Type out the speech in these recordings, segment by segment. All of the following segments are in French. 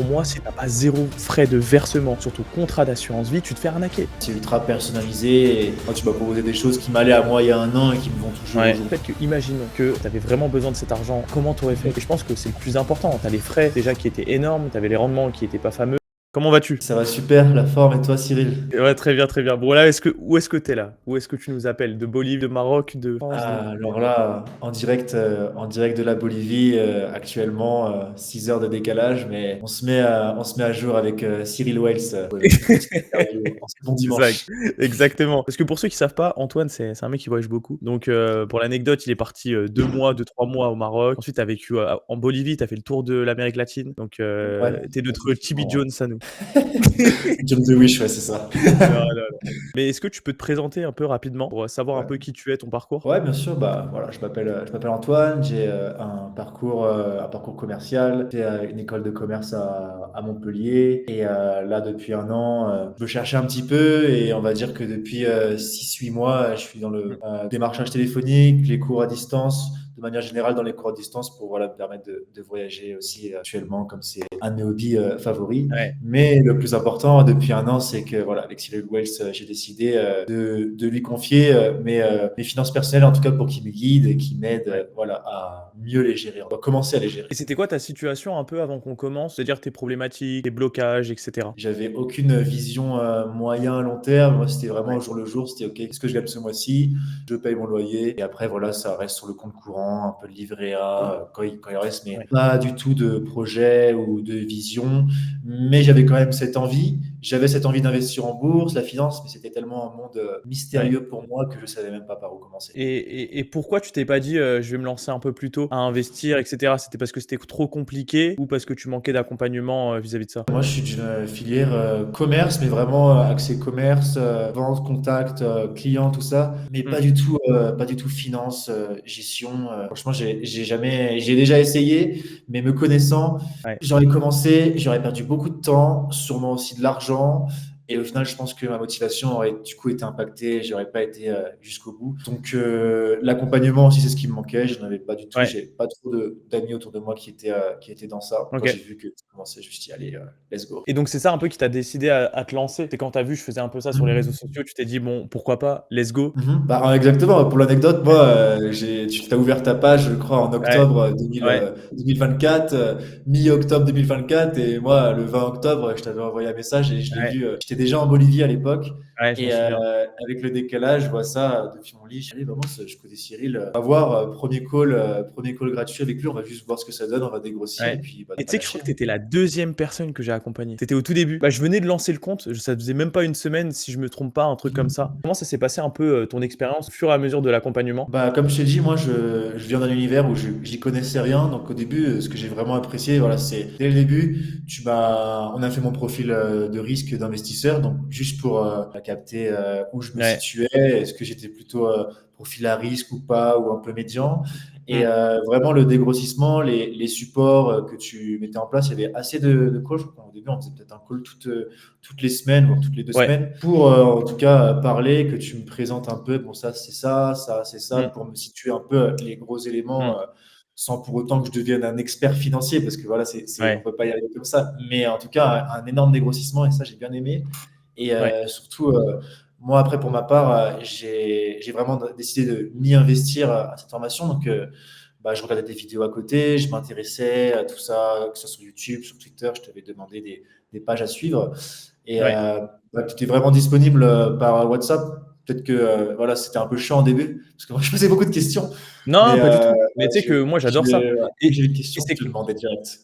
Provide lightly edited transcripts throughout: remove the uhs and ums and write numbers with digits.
pour moi, si tu as pas 0 frais de versement sur ton contrat d'assurance vie, tu te fais arnaquer. C'est ultra personnalisé et moi, tu m'as proposé des choses qui m'allaient à moi il y a 1 an et qui me vont toujours Ouais. aujourd'hui. Peut-être que, imaginons que tu avais vraiment besoin de cet argent, comment tu aurais fait? Et je pense que c'est le plus important. Tu as les frais déjà qui étaient énormes, tu avais les rendements qui étaient pas fameux. Comment vas-tu? Ça va super, la forme et toi, Cyril? Ouais, très bien, très bien. Bon là, où est-ce que tu es là? Où est-ce que tu nous appelles? De Bolivie, de Maroc, de France, de Ah, alors là, en direct de la Bolivie, actuellement, 6 heures de décalage, mais on se met à jour avec Cyril Wells pour une petite interview en ce bon Exact, dimanche. exactement. Parce que pour ceux qui savent pas, Antoine, c'est un mec qui voyage beaucoup. Donc, pour l'anecdote, il est parti, 2 mois, 2-3 mois au Maroc. Ensuite, tu as vécu, en Bolivie, tu as fait le tour de l'Amérique latine. Donc, Ouais, tu es notre Chibi effectivement, Jones à nous. ouais. John the Wish, ouais, c'est ça. Voilà. Mais est-ce que tu peux te présenter un peu rapidement pour savoir un Ouais. peu qui tu es, ton parcours? Ouais, bien sûr, bah voilà, je m'appelle Antoine, j'ai un parcours commercial, j'ai une école de commerce à Montpellier et là depuis 1 an, je me cherchais un petit peu et on va dire que depuis 6-8 mois, je suis dans le Mmh, démarchage téléphonique, les cours à distance, de manière générale dans les cours à distance pour voilà, me permettre de voyager aussi actuellement comme c'est un de mes hobbies favoris. ouais. Mais le plus important depuis 1 an, c'est que voilà, avec Cyril Wells, j'ai décidé de lui confier mes finances personnelles, en tout cas pour qu'il me guide et qu'il m'aide Ouais. voilà, à mieux les gérer. On va commencer à les gérer. Et c'était quoi ta situation un peu avant qu'on commence? C'est-à-dire tes problématiques, tes blocages et cetera? J'avais aucune vision moyen, long terme. Moi, c'était vraiment Ouais, au jour le jour. C'était OK, qu'est-ce que je gagne ce mois-ci? Je paye mon loyer. Et après, voilà, ça reste sur le compte courant, un peu de livret A quand il reste, mais ouais. pas du tout de projet ou de vision. Mais j'avais quand même cette envie. J'avais cette envie d'investir en bourse, la finance, mais c'était tellement un monde Ouais. mystérieux pour moi que je savais même pas par où commencer. Et pourquoi tu t'es pas dit, «Je vais me lancer un peu plus tôt à investir et cetera»? C'était parce que c'était trop compliqué ou parce que tu manquais d'accompagnement, vis-à-vis de ça? Moi, je suis d'une filière commerce, mais vraiment axé commerce, vente, contact, client, tout ça, mais Mmh, pas du tout finance, gestion. Franchement, j'ai déjà essayé, mais me connaissant, ouais. j'aurais commencé, j'aurais perdu beaucoup de temps, sûrement aussi de l'argent, et au final, je pense que ma motivation aurait du coup été impactée, j'aurais pas été jusqu'au bout. Donc, l'accompagnement aussi, c'est ce qui me manquait. Je n'en avais pas du tout. Ouais, J'ai pas trop d'amis autour de moi qui étaient dans ça. Quand j'ai OK. vu que ça commençait, je me suis dit, allez, let's go. Et donc c'est ça un peu qui t'a décidé à te lancer? C'est quand tu as vu je faisais un peu ça sur les réseaux sociaux, tu t'es dit: «Bon, pourquoi pas? Let's go». Bah, exactement. Pour l'anecdote, Ouais, moi, tu as ouvert ta page, je crois, en ouais, octobre ouais, 2024, mi-octobre 2024, et moi, le 20 octobre, je t'avais envoyé un message et je l'ai ouais, vu. J'étais déjà en Bolivie à l'époque, ouais, je m'en et souviens. avec le décalage, je vois ça depuis mon lit. Je dis, allez, vraiment, je connais Cyril. On va voir, premier call gratuit avec lui. On va juste voir ce que ça donne. On va dégrossir et Ouais. puis bah, Et ne tu pas sais que je crois lâcher, que tu hein. étais la 2e personne que j'ai accompagnée. C'était au tout début. Bah, je venais de lancer le compte, ça faisait même pas une semaine si je me trompe pas, un truc comme ça. Comment ça s'est passé un peu, ton expérience au fur et à mesure de l'accompagnement? Bah, comme je t'ai dit, moi, je viens d'un univers où j'y connaissais rien. Donc, au début, ce que j'ai vraiment apprécié, voilà, c'est dès le début, on a fait mon profil de risque d'investisseur. Donc, juste pour capter où je me Ouais. situais, est-ce que j'étais plutôt profil à risque ou pas, ou un peu médian. Et Mmh. vraiment, le dégrossissement, les supports que tu mettais en place, il y avait assez de calls. Je crois qu'au début, on faisait peut-être un call toutes les semaines, voire toutes les deux Ouais. semaines, pour en tout cas parler, que tu me présentes un peu, bon, ça c'est ça, ça c'est ça, Mmh. pour me situer un peu les gros éléments, Mmh. sans pour autant que je devienne un expert financier, parce que voilà, on Ouais. peut pas y arriver comme ça, mais en tout cas, un énorme dégrossissement, et ça j'ai bien aimé. Et Ouais. surtout, moi après pour ma part, j'ai vraiment décidé de m'y investir à cette formation, donc bah, je regardais des vidéos à côté, je m'intéressais à tout ça, que ce soit sur YouTube, sur Twitter, je t'avais demandé des pages à suivre. Et Ouais. bah, tu étais vraiment disponible par WhatsApp. Peut-être que voilà, c'était un peu chiant au début, parce que moi, je posais beaucoup de questions. Mais Non, pas du tout. Mais tu sais que moi j'adore ça. ouais, dès que Et j'avais une et question, c'est je te demandais direct.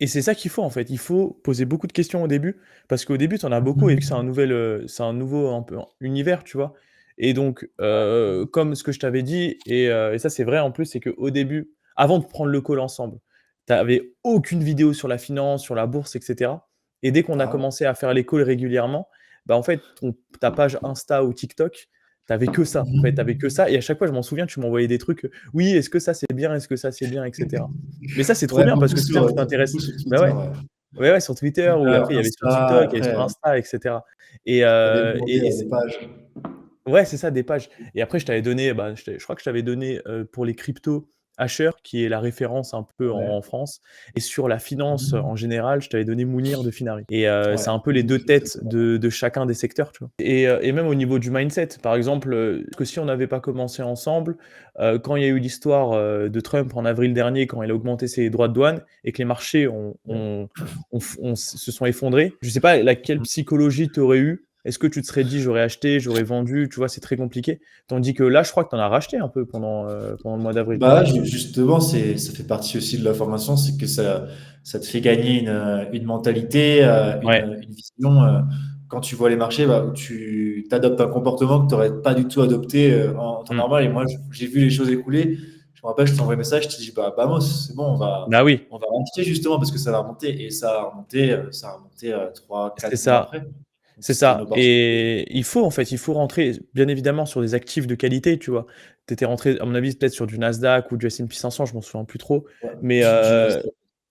Et c'est ça qu'il faut en fait. Il faut poser beaucoup de questions au début, parce qu'au début, tu en as beaucoup et vu que Mhm. c'est un nouveau un peu univers, tu vois? Et donc, comme ce que je t'avais dit et ça c'est vrai en plus, c'est qu'au début, avant de prendre le call ensemble, tu avais aucune vidéo sur la finance, sur la bourse et cetera. Et dès qu'on a Ah ouais? commencé à faire les calls régulièrement, bah, en fait, ta page Insta ou TikTok, tu avais que ça, en fait, tu avais que Mhm. ça et à chaque fois, je m'en souviens, tu m'envoyais des trucs, «Oui, est-ce que ça c'est bien? Est-ce que ça c'est bien?» et cetera. Mais ça, c'est trop Ouais, bien parce que c'est-à-dire que tu beaucoup t'intéresses. sur Bah Twitter, ouais. ouais. Ouais, ouais, sur Twitter ou Twitter, après il y avait sur Insta, TikTok, il y avait après, sur Insta et cetera et t'avais heu demandé et des c'est pages. ouais, c'est ça, des pages et après je t'avais donné, bah, je crois que je t'avais donné, pour les cryptos, Asher, qui est la référence un peu Ouais. en France. Et sur la finance Mmh. en général, je t'avais donné Mounir de Finari. Et Ouais. c'est un peu les deux têtes de chacun des secteurs, tu vois. Et même au niveau du mindset, par exemple, que si on n'avait pas commencé ensemble, quand il y a eu l'histoire de Trump en avril dernier, quand il a augmenté ses droits de douane et que les marchés se sont effondrés, je sais pas laquelle psychologie tu aurais eu. Est-ce que tu te serais dit j'aurais acheté, j'aurais vendu, tu vois, c'est très compliqué. Tandis que là, je crois que tu en as racheté un peu pendant le mois d'avril. Bah, justement, ça fait partie aussi de la formation, c'est que ça te fait gagner une mentalité, Ouais. une vision. Quand tu vois les marchés, bah, tu t'adoptes un comportement que tu n'aurais pas du tout adopté en temps Mm. normal. Et moi, j'ai vu les choses écouler. Je me rappelle, je t'envoie un message, je te dis, bah, vamos, c'est bon, Bah oui, on va racheter justement parce que ça va remonter. Et ça a remonté 3, c'est 4 mois ça. après. Donc, C'est c'était une ça. opportunité. Et il faut, en fait, il faut rentrer, bien évidemment, sur des actifs de qualité, tu vois. Tu étais rentré, à mon avis, peut-être sur du Nasdaq ou du S&P 500, je m'en souviens plus trop. Ouais, Mais du Nasdaq.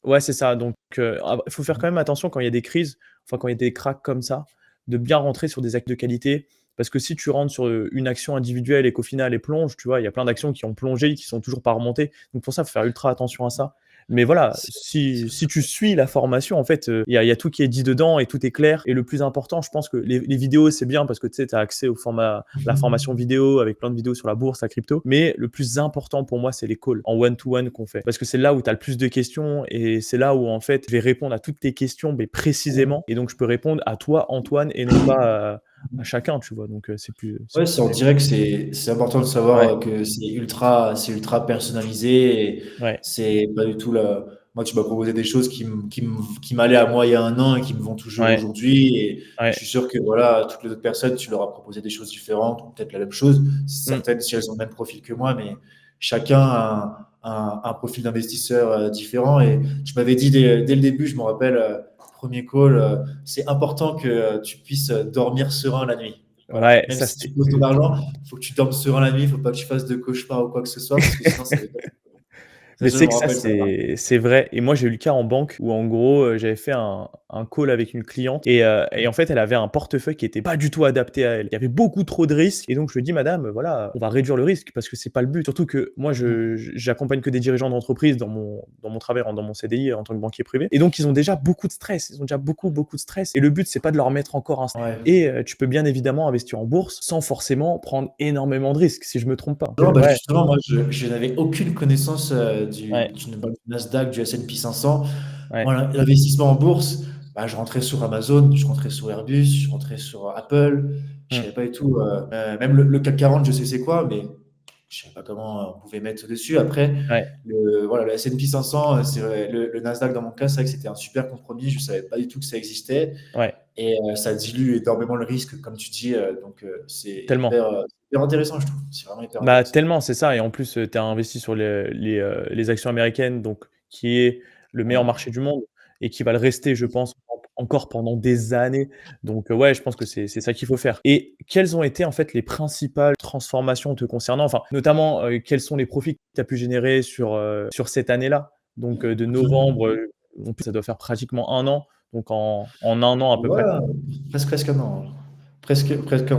ouais, c'est ça. Donc, il faut faire quand même attention quand il y a des crises, enfin, quand il y a des cracks comme ça, de bien rentrer sur des actifs de qualité. Parce que si tu rentres sur une action individuelle et qu'au final, elle plonge, tu vois, il y a plein d'actions qui ont plongé, qui sont toujours pas remontées. Donc, pour ça, il faut faire ultra attention à ça. Mais voilà, C'est- si tu suis la formation, en fait, il y a tout qui est dit dedans et tout est clair. Et le plus important, je pense que les vidéos, c'est bien parce que tu sais, tu as accès au format, la formation vidéo avec plein de vidéos sur la bourse, la crypto. Mais le plus important pour moi, c'est les calls en one-to-one qu'on fait. Parce que c'est là où tu as le plus de questions et c'est là où, en fait, je vais répondre à toutes tes questions, mais précisément. Et donc, je peux répondre à toi, Antoine, et non pas à chacun, tu vois. Donc, c'est Ouais, plus c'est en simple. direct, c'est important de savoir Ouais, que c'est ultra personnalisé et ouais, c'est pas du tout la. Moi, tu m'as proposé des choses qui m'allaient à moi il y a un an et qui me vont toujours ouais, aujourd'hui. Et je ouais. suis sûr que voilà, toutes les autres personnes, tu leur as proposé des choses différentes, ou peut-être la même chose. Mm. Certaines, si elles ont le même profil que moi, mais chacun a un profil d'investisseur différent. Et tu m'avais dit dès le début, je me rappelle, premier call, c'est important que tu puisses dormir serein la nuit. Voilà. Ouais, Même ça si tu c'est. poses ton argent, il faut que tu dormes serein la nuit, il ne faut pas que tu fasses de cauchemar ou quoi que ce soit, parce que sinon, ça va être. Ça, Mais je c'est me que ça, rappelle ça. c'est vrai. Et moi, j'ai eu le cas en banque où, en gros, j'avais fait un call avec une cliente et en fait, elle avait un portefeuille qui était pas du tout adapté à elle. Il y avait beaucoup trop de risques. Et donc, je lui ai dit, madame, voilà, on va réduire le risque parce que c'est pas le but. Surtout que moi, j'accompagne que des dirigeants d'entreprise dans mon travail, dans mon CDI en tant que banquier privé. Et donc, ils ont déjà beaucoup de stress. Ils ont déjà beaucoup, beaucoup de stress. Et le but, c'est pas de leur mettre encore un stress. Ouais. Et tu peux bien évidemment investir en bourse sans forcément prendre énormément de risques, si je me trompe pas. Non, bah Ouais, justement, moi, je n'avais aucune connaissance ouais, du Nasdaq, du S&P 500. ouais. Moi, l'investissement en bourse, bah, je rentrais sur Amazon, je rentrais sur Airbus, je rentrais sur Apple. Je savais Mm. pas du tout. Même le CAC 40, je sais c'est quoi, mais je savais pas comment on pouvait mettre dessus. Après, Ouais, voilà, le S&P 500, c'est vrai, le Nasdaq dans mon cas, c'est vrai que c'était un super compromis. Je savais pas du tout que ça existait. ouais. Et ça dilue énormément le risque, comme tu dis. Donc, Tellement. c'est hyper intéressant, je trouve. C'est vraiment hyper Bah, intéressant. tellement, c'est ça. Et en plus, tu as investi sur les actions américaines, donc qui est le meilleur Ouais. marché du monde et qui va le rester, je pense, encore pendant des années. Donc, ouais, je pense que c'est ça qu'il faut faire. Et quelles ont été, en fait, les principales transformations te concernant? Enfin, notamment, quels sont les profits que tu as pu générer sur cette année-là? Donc, de novembre, en plus, ça doit faire pratiquement un an, donc en un an à peu Ouais, près. presque un an. Presque.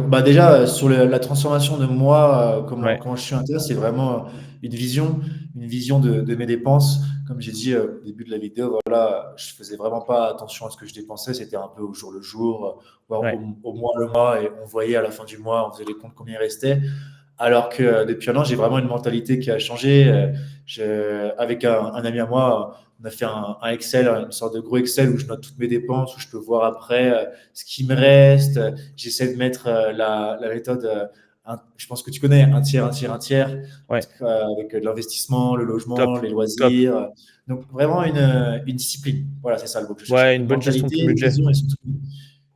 Bah déjà, sur la transformation de moi, Ouais, comment je suis interne, c'est vraiment une vision de mes dépenses. Comme j'ai dit au début de la vidéo, voilà, je faisais vraiment pas attention à ce que je dépensais. C'était un peu au jour le jour, voire ouais, au mois le mois, et on voyait à la fin du mois, on faisait les comptes combien il restait. Alors que depuis un an, j'ai vraiment une mentalité qui a changé. Avec un ami à moi, on a fait un Excel, une sorte de gros Excel où je note toutes mes dépenses, où je peux voir après ce qui me reste. J'essaie de mettre la méthode, je pense que tu connais, un tiers, un tiers, un tiers, ouais. avec de l'investissement, le logement, Top, les top. loisirs. Donc vraiment une discipline. Voilà, c'est ça le mot que je cherchais. Ouais, une Une bonne gestion de mentalité, ton une budget. vision et surtout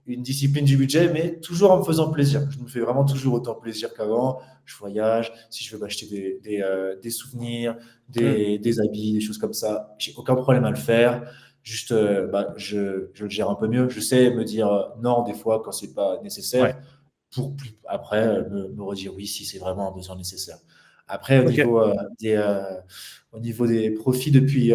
une discipline du budget, mais toujours en me faisant plaisir. Je me fais vraiment toujours autant plaisir qu'avant. Je voyage, si je veux m'acheter des souvenirs, Mmh. des habits, des choses comme ça, j'ai aucun problème à le faire. Juste, bah, je le gère un peu mieux. Je sais me dire non des fois quand c'est pas Ouais. nécessaire, pour après me redire oui si c'est vraiment un besoin nécessaire. Après, OK, au niveau des profits depuis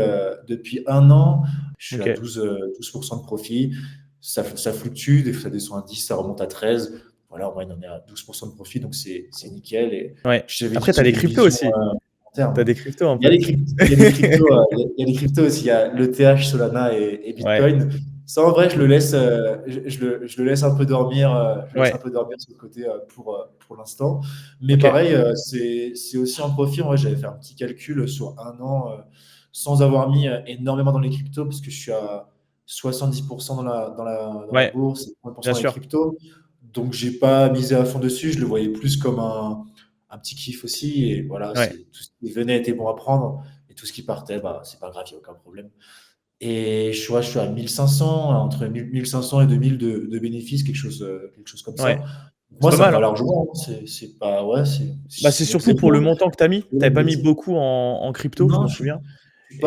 un an, je suis à OK. 12% de profit. Ça fluctue, des fois ça descend à 10, ça remonte à 13. Voilà, en vrai, on est à 12% de profit, donc c'est nickel. Et Ouais. je t'avais dit Après, que tu as les j'avais une cryptos vision aussi. terme, Tu as hein. des cryptos un Il y a peu? des cryptos, il y a des cryptos, il y a des cryptos aussi. Il y a l'ETH, Solana et Ouais, Bitcoin. Ça, en vrai, je OK. le laisse, je le laisse un peu dormir, je le laisse un Ouais, peu dormir sur le côté pour l'instant. Mais OK. pareil, c'est aussi un profit. En vrai, j'avais fait un petit calcul sur un an sans avoir mis énormément dans les cryptos parce que je suis à 70% dans la Ouais, bourse et bien 30% dans les sûr. cryptos. Donc, j'ai pas misé à fond dessus. Je le voyais plus comme un petit kiff aussi. Et voilà, Ouais, tout ce qui venait était bon à prendre. Et tout ce qui partait, bah, c'est pas grave, il n'y a aucun problème. Et je suis à 1500, entre 1500 et 2000 de bénéfices, quelque chose comme ça. ouais. C'est Moi, pas ça me mal, va hein? largement, hein. C'est pas, ouais, Bah, c'est c'est même surtout très pour bien. le montant que tu as mis. Je Tu avais pas mis dis, beaucoup en crypto, je non, m'en souviens et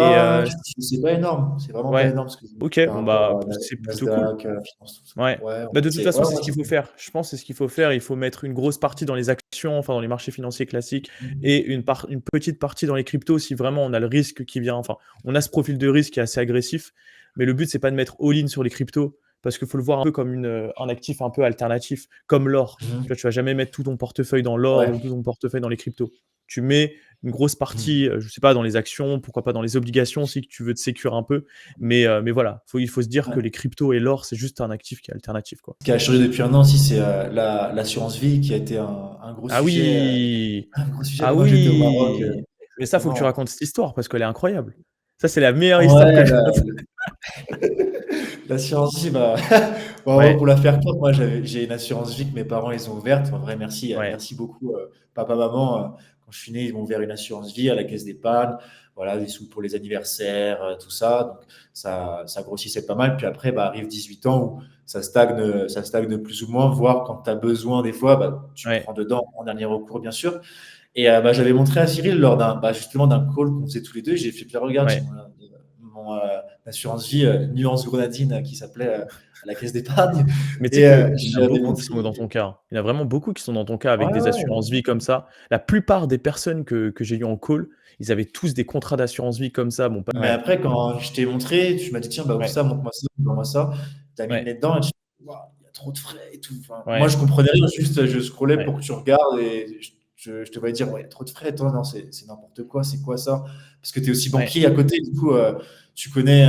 c'est pas énorme. C'est vraiment pas ouais. énorme ce que OK, par bon, rapport bah, à c'est plutôt cool. Nasdaq, à la finance, tout ça. Ouais. Ouais, Bah, de toute façon, c'est ce ouais, qu'il c'est faut cool. faire. Je pense que c'est ce qu'il faut faire. Il faut mettre une grosse partie dans les actions, enfin dans les marchés financiers classiques et une petite partie dans les cryptos si vraiment on a le risque qui vient enfin, on a ce profil de risque qui est assez agressif. Mais le but, c'est pas de mettre all in sur les cryptos parce qu'il faut le voir un peu comme un actif un peu alternatif, comme l'or. Tu Mhm. vois, tu vas jamais mettre tout ton portefeuille dans l'or Ouais. ou tout ton portefeuille dans les cryptos. Tu mets une grosse Mhm. partie, je sais pas, dans les actions, pourquoi pas dans les obligations si tu veux te sécure un peu. Mais voilà, il faut se dire que Ouais. les cryptos et l'or, c'est juste un actif qui est alternatif, quoi. Ce qui a changé depuis un an aussi, c'est l'assurance vie qui a été un gros Ah sujet. oui! Un gros sujet Ah pendant que j'étais au Maroc, oui! Mais ça, faut que tu exactement. racontes cette histoire parce qu'elle est incroyable. Ça, c'est la meilleure histoire que Ouais, j'ai l'assurance vie, bah, bon, en gros, Ouais, pour la faire courte, moi, j'ai une assurance vie que mes parents, ils ont ouverte. En vrai, merci, ouais, merci beaucoup, papa, maman. Quand je suis né, ils m'ont ouvert une assurance vie à la caisse d'épargne. Voilà, des sous pour les anniversaires, tout ça. Donc, ça grossissait pas mal. Puis après, bah, arrive 18 ans où ça stagne plus ou moins, voire quand tu as besoin, des fois, bah, tu ouais, prends dedans en dernier recours, bien sûr. Et bah, j'avais montré à Cyril lors justement d'un call qu'on faisait tous les deux. J'ai fait, puis regarde, j'ai ouais. mon assurance vie Nuance Grenadine qui s'appelait à la caisse d'épargne. Mais tu sais Et qu'il y en a j'avais beaucoup qui montré. sont dans ton cas. Il y en a vraiment beaucoup qui sont dans ton cas avec Ouais, des ouais. assurances vie comme ça. La plupart des personnes que j'ai eues en call, ils avaient tous des contrats d'assurance vie comme ça. Bon, pas Mais ouais, après, quand je t'ai montré, tu m'as dit, tiens, bah, ouvre ouais, ça, montre-moi ça, montre-moi ça. Tu as mis le ouais, nez dedans et tu Waouh, il y a trop de frais et tout. Enfin, moi, ouais, je comprenais rien, juste je scrollais ouais, pour que tu regardes et je te voyais dire, ouais, il y a trop de frais. Toi, non, c'est n'importe quoi, c'est quoi ça? Parce que tu es aussi ouais. banquier à côté, du coup, tu connais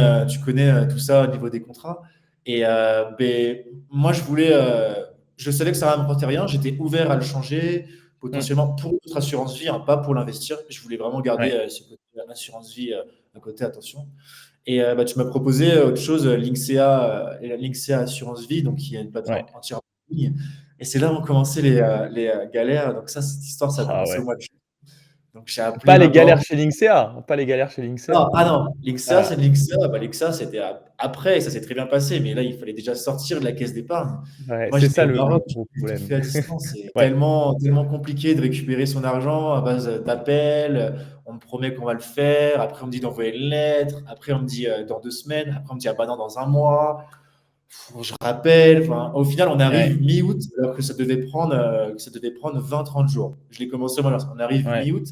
tout ça au niveau des contrats. Et ben, moi, je savais que ça ne m'apportait rien, j'étais ouvert à le changer, Mmh, potentiellement pour notre assurance vie, hein, pas pour l'investir. Je voulais vraiment garder ouais, ce côté assurance vie à côté, attention. Et bah, tu m'as proposé autre chose, Linksea Assurance Vie, donc qui est une ouais. plateforme entièrement en ligne. Et c'est là où ont commencé les galères. Donc ça, cette histoire, ça a Ah commencé au ouais. mois de juin. Donc j'ai appelé Pas les ma galères banque. chez Linksea, pas les galères chez Linksea. Non, ah non, Linksea, Ah, c'est Linksea. Bah, Linksea, c'était après, ça s'est très bien passé, mais là, il fallait déjà sortir de la caisse d'épargne. Et ouais, moi, c'est j'étais ça au le Maroc, gros j'ai tout problème. fait à distance. C'est Ouais, tellement, tellement compliqué de récupérer son argent à base d'appels. On me promet qu'on va le faire. Après, on me dit d'envoyer une lettre. Après, on me dit dans 2 semaines. Après, on me dit ah bah non, dans un mois. Je rappelle. Enfin, au final, on ouais, arrive mi-août, alors que ça devait prendre 20-30 jours. Je l'ai commencé, voilà, on arrive ouais, mi-août.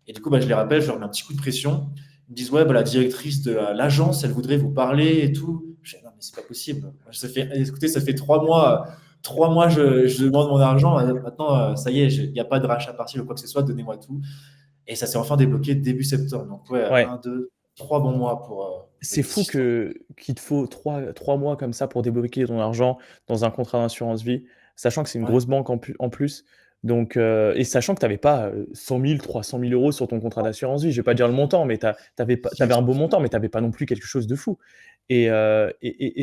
Et du coup, bah, je les rappelle, je leur mets un petit coup de pression. Ils me disent, ouais, bah, la directrice de l'agence, elle voudrait vous parler et tout. Je dis, non, mais c'est pas possible. Écoutez, ça fait 3 mois, 3 mois, je demande mon argent. Maintenant, ça y est, il n'y a pas de rachat partiel ou quoi que ce soit, donnez-moi tout. Et ça s'est enfin débloqué début septembre. Donc, ouais, ouais. 1, 2, 3 bons mois pour C'est régler fou cette histoire. qu'il te faut trois mois comme ça pour débloquer ton argent dans un contrat d'assurance vie, sachant que c'est une Ouais. grosse banque en plus. Donc, et sachant que tu avais pas, 100 000 300 000 € sur ton contrat d'assurance vie. Je vais pas dire le montant, mais tu avais un beau montant, mais tu avais pas non plus quelque chose de fou. Et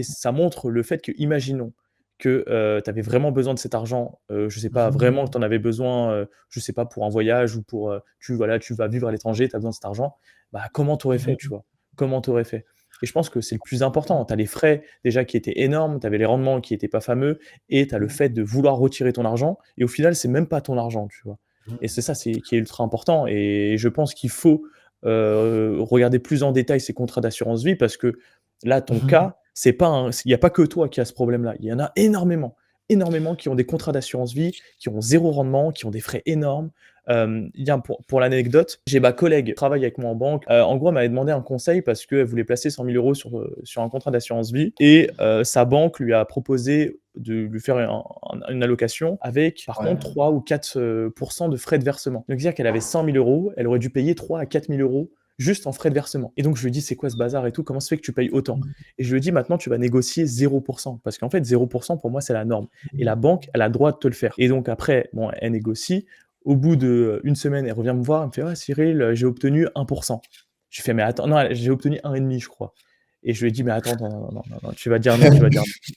ça montre le fait que, imaginons que, tu avais vraiment besoin de cet argent, je sais pas, vraiment que Mhm. tu en avais besoin, je sais pas, pour un voyage ou pour, tu vas vivre à l'étranger, tu as besoin de cet argent, bah, comment tu aurais fait, tu Mhm. vois? Comment tu aurais fait? Et je pense que c'est le plus important. Tu as les frais déjà qui étaient énormes, tu avais les rendements qui étaient pas fameux et tu as le fait de vouloir retirer ton argent et au final, c'est même pas ton argent, tu vois? Et c'est ça, c'est qui est ultra important et je pense qu'il faut, regarder plus en détail ces contrats d'assurance vie parce que là, ton Mhm. cas, c'est pas un il y a pas que toi qui as ce problème-là. Il y en a énormément, énormément qui ont des contrats d'assurance vie, qui ont zéro rendement, qui ont des frais énormes. Il y a pour l'anecdote, j'ai ma collègue qui travaille avec moi en banque, en gros, elle m'avait demandé un conseil parce qu'elle voulait placer 100 000 € sur un contrat d'assurance vie et sa banque lui a proposé de lui faire une allocation avec, par Ouais. contre, 3 ou 4 de frais de versement. Donc, c'est-à-dire qu'elle avait 100 000 €, elle aurait dû payer 3 à 4 000 € juste en frais de versement. Et donc, je lui dis: «C'est quoi ce bazar et tout? Comment ça se fait que tu payes autant?» Et je lui dis: «Maintenant, tu vas négocier 0 parce qu'en fait, 0 pour moi, c'est la norme et la banque, elle a le droit de te le faire». Et donc après, bon, elle négocie. Au bout d'1 semaine, elle revient me voir, elle me fait: «Ouais, Cyril, j'ai obtenu 1 Je lui fais: «Mais attends» non, j'ai obtenu 1,5 je crois. Et je lui ai dit: «Mais attends, attends, non, non, non, non, tu vas dire non, tu vas dire non».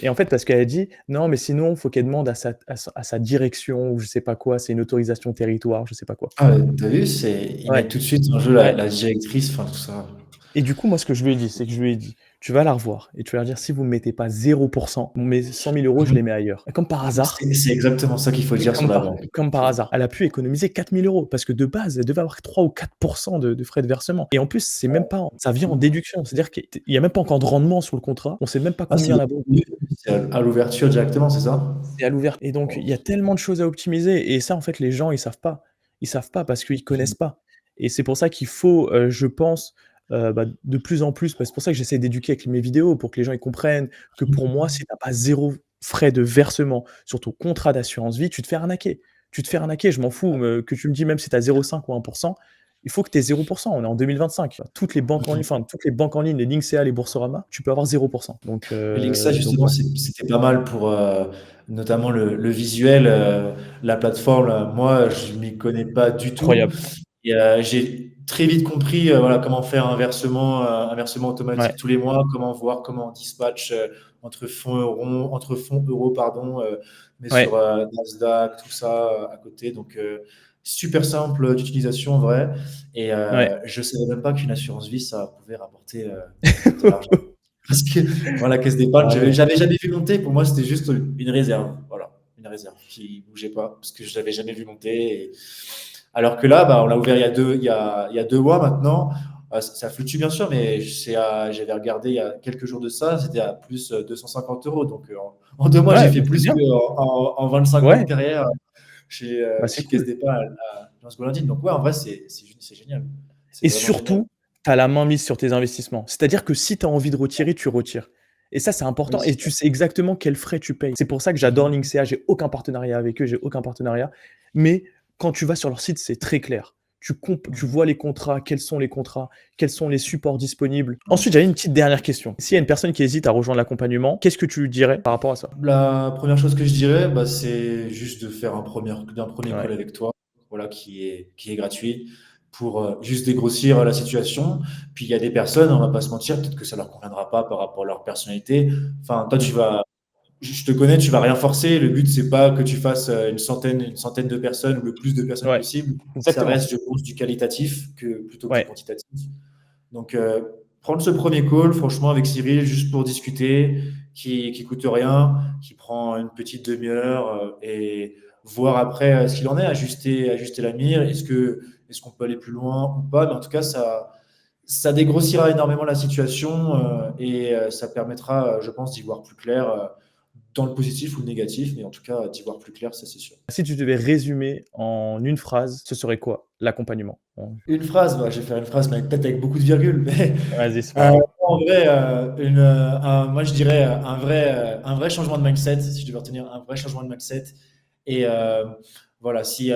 Et en fait, parce qu'elle a dit: «Non, mais sinon, faut qu'elle demande à sa direction ou je sais pas quoi, c'est une autorisation territoire», je sais pas quoi. Ah, tu vu, ils Ouais, mettent tout de suite en jeu ouais. la directrice, enfin tout ça. Et du coup, moi, ce que je lui ai dit, c'est que je lui ai dit: «Tu vas la revoir et tu vas leur dire: "Si vous me mettez pas 0 mes 100 000 €, je les mets ailleurs"». Et comme par hasard, C'est exactement ça qu'il faut et dire sur la banque. comme par hasard, elle a pu économiser 4 000 € parce que de base, elle devait avoir 3 ou 4 de frais de versement. Et en plus, c'est même pas ça vient en déduction. C'est-à-dire qu'il y a même pas encore de rendement sur le contrat. On sait même pas Ah, combien la banque c'est à l'ouverture directement, c'est ça? c'est à l'ouvert. Et donc il y a tellement de choses à optimiser et ça, en fait, les gens, ils savent pas. Ils savent pas parce qu'ils connaissent pas. Et c'est pour ça qu'il faut, je pense, de plus en plus, c'est pour ça que j'essaie d'éduquer avec mes vidéos pour que les gens ils comprennent que pour moi, si tu as pas 0 frais de versement sur ton contrat d'assurance vie, tu te fais arnaquer. Tu te fais arnaquer, je m'en fous, que tu me dis même si tu as 0,5 ou 1 il faut que tu aies 0. On est en 2025. Toutes les banques en ligne, enfin toutes les banques en ligne, les Linksea, les Boursorama, tu peux avoir 0. Donc Linxa, justement, ouais, c'était pas mal pour notamment le visuel, la plateforme. Moi, je m'y connais pas du tout. incroyable. Et j'ai très vite compris voilà, comment faire un versement Ouais, automatique tous les mois, comment voir comment on dispatch entre fonds euros, pardon, mais sur ouais, Nasdaq, tout ça à côté. Donc, super simple d'utilisation en vrai. Et ouais. je ne savais même pas qu'une assurance vie, ça pouvait rapporter de l'argent. Parce que moi, la caisse d'épargne, Ah ouais. j'avais jamais vu monter. Pour moi, c'était juste une réserve. Voilà, une réserve qui bougeait pas parce que je l'avais jamais vu monter. Alors que là, bah, on l'a ouvert il y a 2 mois maintenant. Ça fluctue bien sûr, mais j'avais regardé il y a quelques jours de ça, c'était à plus 250 euros. Donc en 2 mois, j'ai Ouais, fait bah, c'est plus bien. qu'en 25 ans de Ouais, carrière bah, c'est chez Caisse cool. d'Épargne à Jonas Golandine. Donc ouais, en vrai, c'est génial. C'est Et vraiment génial. surtout, tu as la main mise sur tes investissements. C'est-à-dire que si tu as envie de retirer, tu retires. Et ça, c'est Oui, important c'est et ça. tu sais exactement quels frais tu payes. C'est pour ça que j'adore Linksea, j'ai aucun partenariat avec eux, j'ai aucun partenariat. Mais quand tu vas sur leur site, c'est très clair. Tu vois les contrats, quels sont les contrats, quels sont les supports disponibles. Ensuite, j'avais une petite dernière question. S'il y a une personne qui hésite à rejoindre l'accompagnement, qu'est-ce que tu lui dirais par rapport à ça? La première chose que je dirais, bah, c'est juste de faire d'un premier Ouais, call avec toi, voilà, qui est gratuit, pour juste dégrossir la situation. Puis il y a des personnes, on va pas se mentir, peut-être que ça leur conviendra pas par rapport à leur personnalité. Enfin, toi, mmh, je te connais, tu vas rien forcer. Le but, c'est pas que tu fasses une centaine de personnes ou le plus de personnes ouais, possible. Ça exactement. reste, je pense, du qualitatif plutôt que du Ouais, quantitatif. Donc, prendre ce premier call, franchement, avec Cyril, juste pour discuter, qui coûte rien, qui prend une petite demi-heure, et voir après ce qu'il en est, ajuster la mire. Est-ce qu'on peut aller plus loin ou pas? Mais en tout cas, ça dégrossira énormément la situation, et ça permettra, je pense, d'y voir plus clair, dans le positif ou le négatif, mais en tout cas, d'y voir plus clair, ça c'est sûr. si tu devais résumer en une phrase, ce serait quoi l'accompagnement? Une phrase, bah, je vais faire une phrase, mais peut-être avec beaucoup de virgules, mais Vas-y, c'est pas grave. en vrai, moi je dirais un vrai changement de mindset, si je devais retenir un vrai changement de mindset. Et voilà, si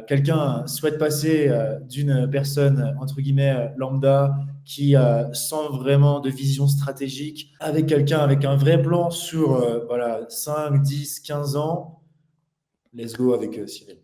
quelqu'un souhaite passer d'une personne, entre guillemets, lambda, qui sans vraiment de vision stratégique, avec quelqu'un avec un vrai plan sur voilà, 5, 10, 15 ans, let's go avec Cyril.